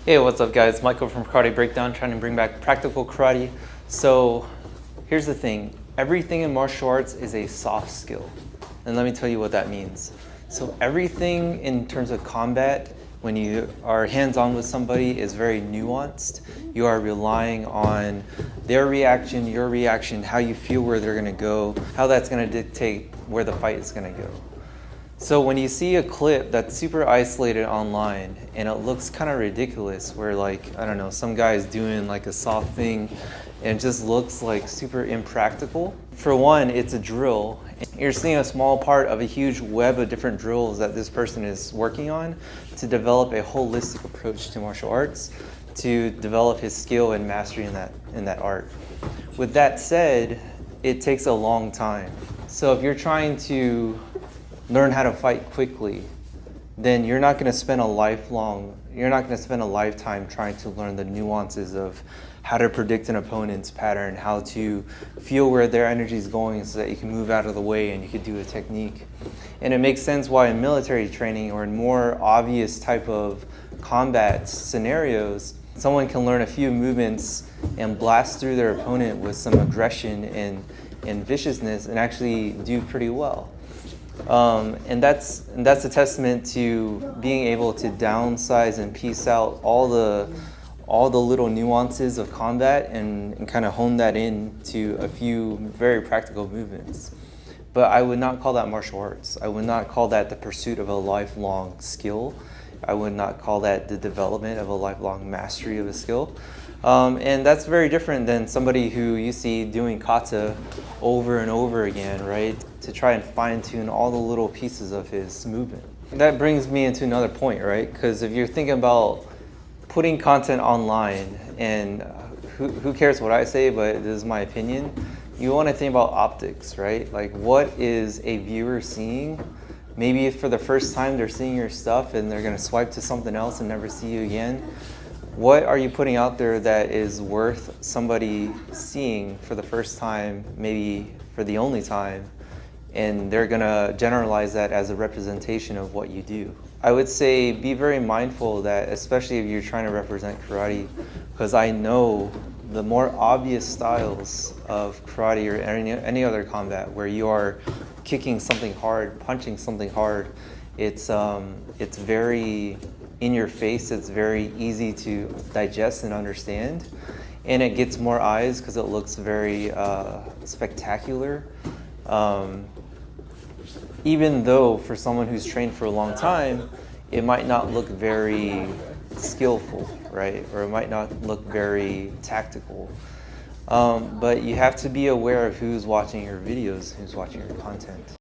Hey, what's up guys? Michael from Karate Breakdown, trying to bring back practical karate. So here's the thing, everything in martial arts is a soft skill. And let me tell you what that means. So everything in terms of combat, when you are hands-on with somebody, is very nuanced. You are relying on their reaction, your reaction, how you feel where they're gonna go, how that's gonna dictate where the fight is gonna go. So when you see a clip that's super isolated online and it looks kind of ridiculous where, like, I don't know, some guy is doing like a soft thing and it just looks like super impractical. For one, it's a drill. You're seeing a small part of a huge web of different drills that this person is working on to develop a holistic approach to martial arts, to develop his skill and mastery in that art. With that said, it takes a long time. So if you're trying to learn how to fight quickly, then you're not going to spend a lifetime trying to learn the nuances of how to predict an opponent's pattern, how to feel where their energy is going so that you can move out of the way and you can do a technique. And it makes sense why in military training or in more obvious type of combat scenarios, someone can learn a few movements and blast through their opponent with some aggression and viciousness and actually do pretty well. And that's a testament to being able to downsize and piece out all the little nuances of combat and kind of hone that into a few very practical movements. But I would not call that martial arts. I would not call that the pursuit of a lifelong skill. I would not call that the development of a lifelong mastery of a skill. And that's very different than somebody who you see doing kata over and over again, right? To try and fine tune all the little pieces of his movement. That brings me into another point, right? Because if you're thinking about putting content online, and who cares what I say, but this is my opinion, you want to think about optics, right? Like, what is a viewer seeing? Maybe for the first time they're seeing your stuff and they're going to swipe to something else and never see you again. What are you putting out there that is worth somebody seeing for the first time, maybe for the only time, and they're gonna generalize that as a representation of what you do? I would say be very mindful that, especially if you're trying to represent karate, because I know the more obvious styles of karate or any other combat where you are kicking something hard, punching something hard, it's very in your face, it's very easy to digest and understand, and it gets more eyes because it looks very spectacular. Even though for someone who's trained for a long time, it might not look very skillful, right? Or it might not look very tactical. But you have to be aware of who's watching your videos, who's watching your content.